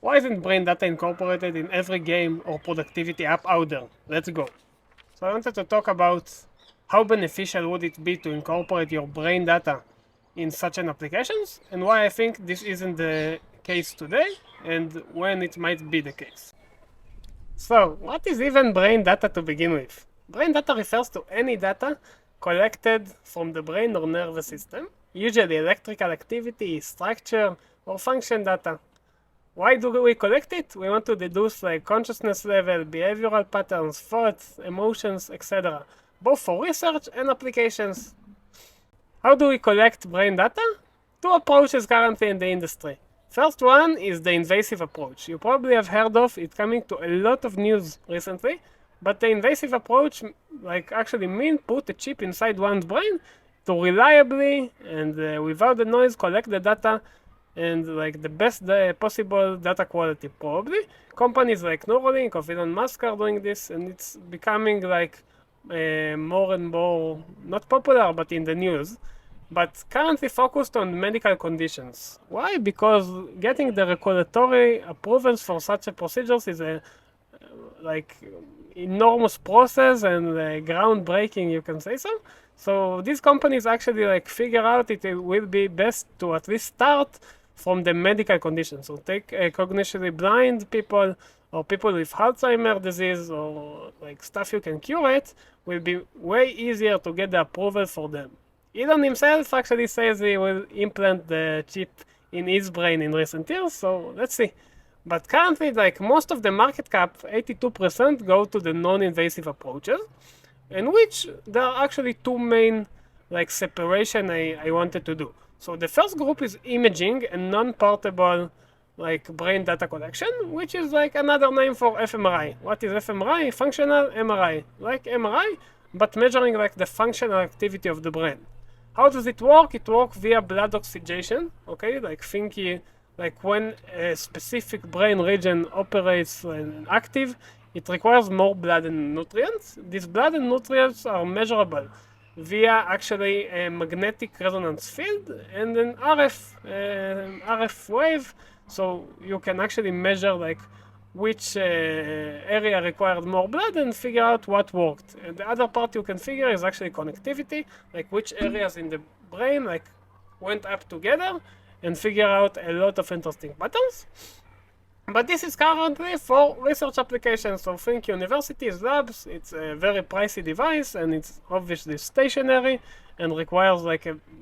Why isn't brain data incorporated in every game or productivity app out there? Let's go. So I wanted to talk about how beneficial would it be to incorporate your brain data in such an applications, and why I think this isn't the case today, and when it might be the case. So, what is even brain data to begin with? Brain data refers to any data collected from the brain or nervous system, usually electrical activity, structure, or function data. Why do we collect it? We want to deduce like consciousness level, behavioral patterns, thoughts, emotions, etc. Both for research and applications. How do we collect brain data? Two approaches currently in the industry. First one is the invasive approach. You probably have heard of it coming to a lot of news recently, but the invasive approach actually means put a chip inside one's brain to reliably and without the noise collect the data and the best possible data quality probably. Companies like Neurolink or Elon Musk are doing this, and it's becoming more and more, not popular, but in the news, but currently focused on medical conditions. Why? Because getting the regulatory approvals for such a procedures is a enormous process and groundbreaking, you can say so. So these companies actually figure out it will be best to at least start from the medical conditions. So take cognitively blind people or people with Alzheimer's disease or stuff you can cure it, will be way easier to get the approval for them. Elon himself actually says he will implant the chip in his brain in recent years, so let's see. But currently, most of the market cap, 82% go to the non-invasive approaches, in which there are actually two main separation I wanted to do. So the first group is imaging and non-portable brain data collection, which is another name for fMRI. What is fMRI? Functional MRI. Like MRI, but measuring the functional activity of the brain. How does it work? It works via blood oxygenation, okay? When a specific brain region operates and active, it requires more blood and nutrients. These blood and nutrients are measurable via actually a magnetic resonance field and an RF wave. So you can actually measure which area required more blood and figure out what worked. And the other part you can figure is actually connectivity, which areas in the brain went up together, and figure out a lot of interesting patterns. But this is currently for research applications. So think universities, labs, it's a very pricey device, and it's obviously stationary and requires a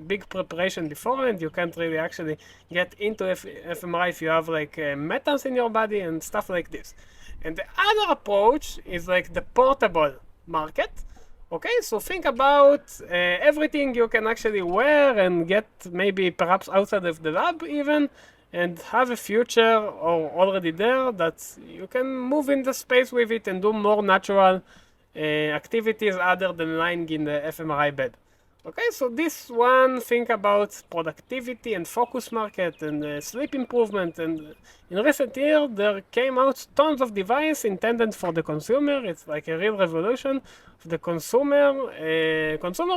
big preparation beforehand. You can't really actually get into fMRI if you have metals in your body and stuff like this. And the other approach is the portable market. Okay, so think about everything you can actually wear and get maybe perhaps outside of the lab even, and have a future or already there that you can move in the space with it and do more natural activities other than lying in the fMRI bed. Okay, so this one, think about productivity and focus market and sleep improvement. And in recent years, there came out tons of devices intended for the consumer. It's a real revolution of the consumer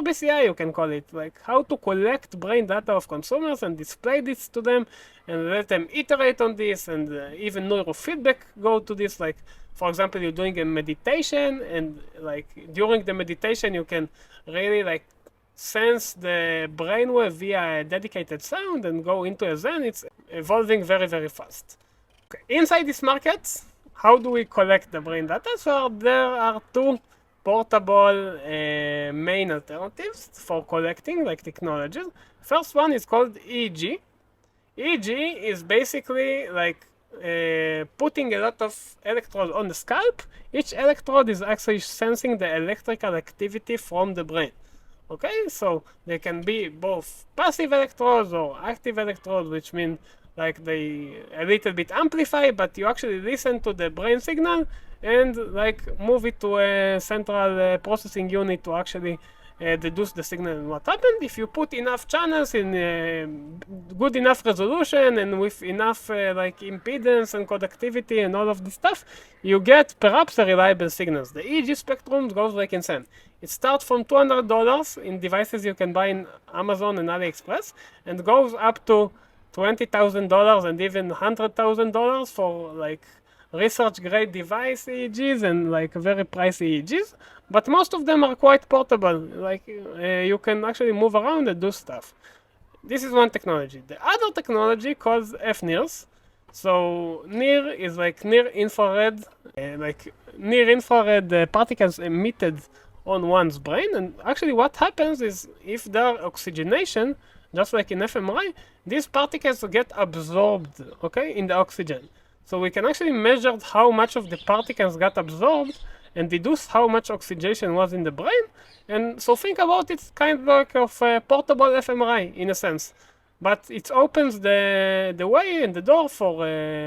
BCI, you can call it. How to collect brain data of consumers and display this to them and let them iterate on this, and even neurofeedback go to this. For example, you're doing a meditation, and during the meditation, you can really sense the brainwave via a dedicated sound and go into a zen. It's evolving very, very fast. Okay. Inside this market, how do we collect the brain data? So there are two portable main alternatives for collecting technologies. First one is called EEG. EEG is basically putting a lot of electrodes on the scalp. Each electrode is actually sensing the electrical activity from the brain. Okay, so they can be both passive electrodes or active electrodes, which mean they a little bit amplify, but you actually listen to the brain signal and move it to a central processing unit to actually deduce the signal and what happened. If you put enough channels in good enough resolution and with enough impedance and conductivity and all of this stuff, you get perhaps a reliable signals. The EEG spectrum goes insane. It starts from $200 in devices you can buy in Amazon and AliExpress and goes up to $20,000 and even $100,000 for like research grade device EEGs and like very pricey EEGs, but most of them are quite portable. Like you can actually move around and do stuff. This is one technology. The other technology calls FNIRS. So NIR is like near infrared, particles emitted on one's brain. And actually, what happens is if there are oxygenation, just like in fMRI, these particles get absorbed, okay, in the oxygen. So we can actually measure how much of the particles got absorbed and deduce how much oxygenation was in the brain. And so think about it kind of like of a portable fMRI in a sense. But it opens the way and the door for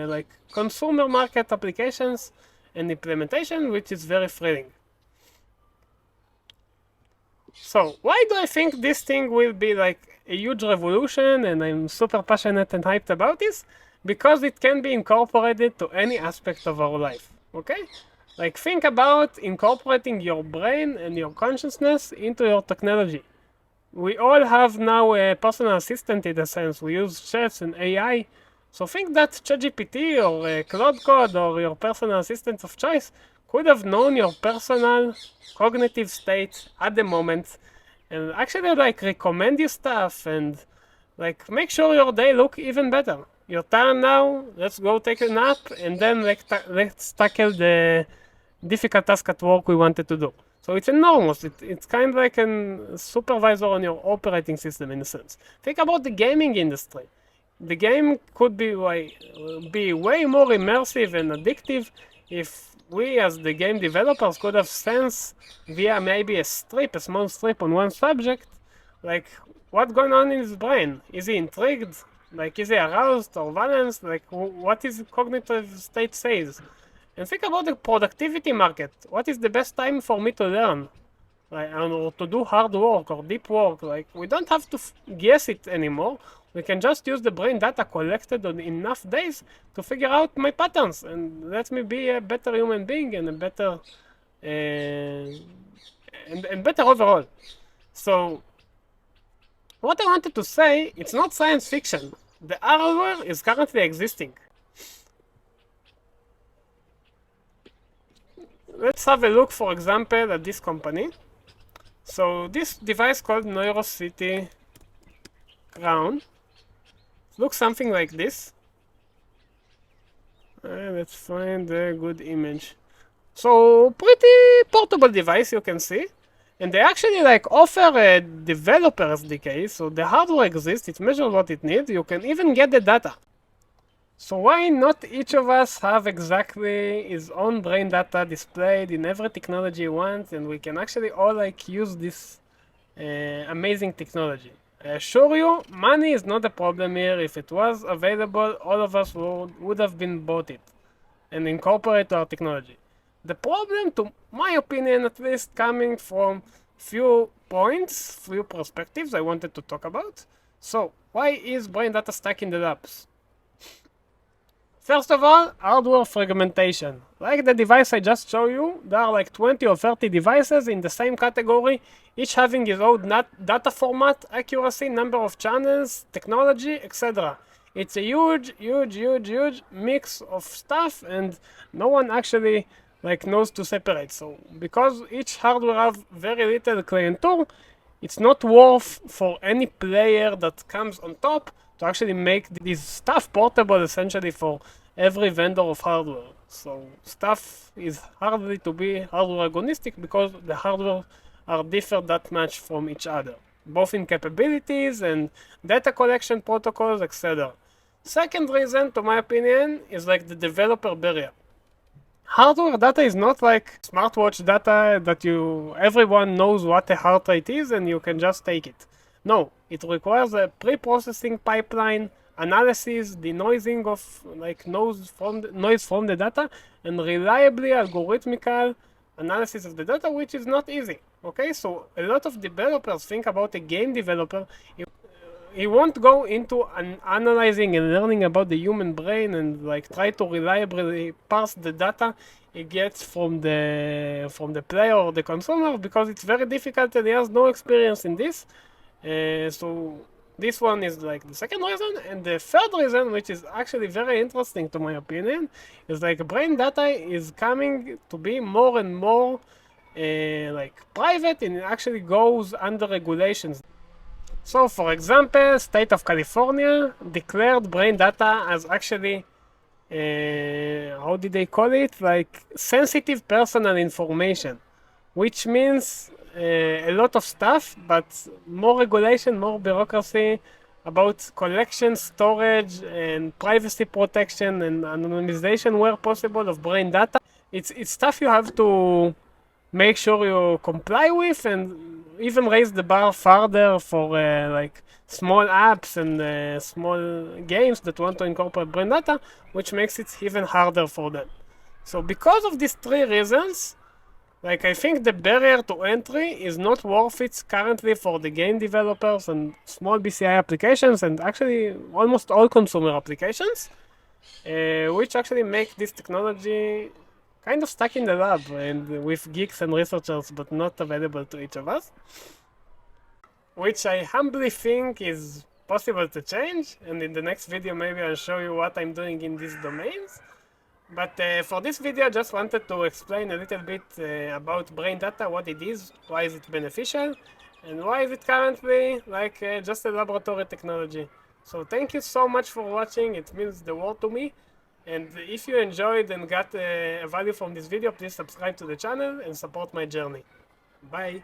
like consumer market applications and implementation, which is very thrilling. So why do I think this thing will be like a huge revolution and I'm super passionate and hyped about this? Because it can be incorporated to any aspect of our life, okay? Like think about incorporating your brain and your consciousness into your technology. We all have now a personal assistant in a sense. We use chats and AI. So think that ChatGPT or Cloud Code or your personal assistant of choice could have known your personal cognitive state at the moment and actually like recommend you stuff and like make sure your day look even better. Your turn now, let's go take a nap and then let's tackle the difficult task at work we wanted to do. So it's enormous. It's kind of like a supervisor on your operating system in a sense. Think about the gaming industry. The game could be way more immersive and addictive if we as the game developers could have sense via maybe a small strip on one subject, like what's going on in his brain. Is he intrigued? Like is he aroused or balanced? Like what his cognitive state says? And think about the productivity market. What is the best time for me to learn? Like, or to do hard work or deep work? Like, we don't have to guess it anymore. We can just use the brain data collected on enough days to figure out my patterns and let me be a better human being and a better and better overall. So, what I wanted to say, it's not science fiction. The hardware is currently existing. Let's have a look, for example, at this company. So this device called Neurotech Crown looks something like this. Let's find a good image. So pretty portable device, you can see. And they actually like offer a developer SDK, so the hardware exists, it measures what it needs, you can even get the data. So why not each of us have exactly his own brain data displayed in every technology you want, and we can actually all like use this amazing technology. I assure you, money is not a problem here. If it was available, all of us would have been bought it and incorporate our technology. The problem, to my opinion at least, coming from few points, few perspectives I wanted to talk about. So why is brain data stuck in the labs? First of all, hardware fragmentation. Like the device I just showed you, there are like 20 or 30 devices in the same category, each having its own data format, accuracy, number of channels, technology, etc. It's a huge mix of stuff and no one actually like knows to separate. So because each hardware have very little clienture, it's not worth for any player that comes on top to actually make this stuff portable essentially for every vendor of hardware. So stuff is hardly to be hardware agnostic because the hardware are different that much from each other, both in capabilities and data collection protocols, etc. Second reason, to my opinion, is like the developer barrier. Hardware data is not like smartwatch data that everyone knows what a heart rate is and you can just take it. No, it requires a pre-processing pipeline, analysis, denoising of like noise from the data, and reliably algorithmical analysis of the data, which is not easy. Okay, so a lot of developers think about a game developer. He won't go into analyzing and learning about the human brain and like try to reliably parse the data he gets from the player or the consumer, because it's very difficult and he has no experience in this. So This one is like the second reason, and the third reason, which is actually very interesting to my opinion, is like brain data is coming to be more and more like private, and it actually goes under regulations. So, for example, state of California declared brain data as actually how did they call it? Like sensitive personal information, which means a lot of stuff, but more regulation, more bureaucracy about collection, storage, and privacy protection and anonymization where possible of brain data. It's stuff you have to make sure you comply with, and even raise the bar further for like small apps and small games that want to incorporate brain data, which makes it even harder for them. So because of these three reasons, like I think the barrier to entry is not worth it currently for the game developers and small BCI applications, and actually almost all consumer applications, which actually make this technology kind of stuck in the lab and with geeks and researchers, but not available to each of us. Which I humbly think is possible to change, and in the next video maybe I'll show you what I'm doing in these domains. But for this video I just wanted to explain a little bit about brain data, what it is, why is it beneficial, and why is it currently like just a laboratory technology. So thank you so much for watching, it means the world to me. And if you enjoyed and got a value from this video, please subscribe to the channel and support my journey. Bye!